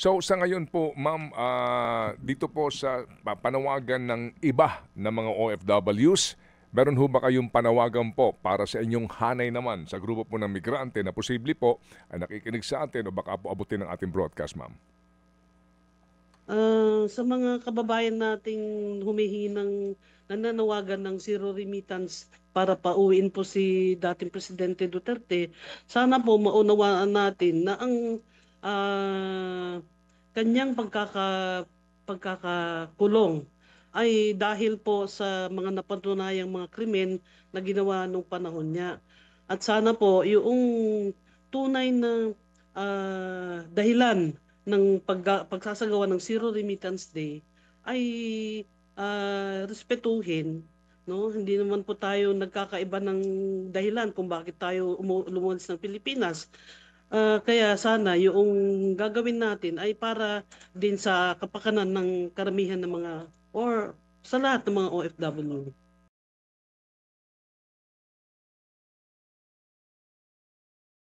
So sa ngayon po, ma'am, dito po sa panawagan ng iba na mga OFWs, meron ho ba kayong panawagan po para sa inyong hanay naman sa grupo po ng migrante na posible po ay nakikinig sa atin o baka po abutin ng ating broadcast, ma'am? Sa mga kababayan nating humihinang nananawagan ng zero remittance para pauwiin po si dating Presidente Duterte, sana po maunawaan natin na ang ah, kanyang pagkakakulong ay dahil po sa mga napatunayang mga krimen na ginawa nung panahon niya. At sana po yung tunay na dahilan ng pagsasagawa ng Zero Remittance Day ay respetuhin, no? Hindi naman po tayo nagkakaiba ng dahilan kung bakit tayo lumuwas ng Pilipinas. Kaya sana yung gagawin natin ay para din sa kapakanan ng karamihan ng mga or sa lahat ng mga OFW.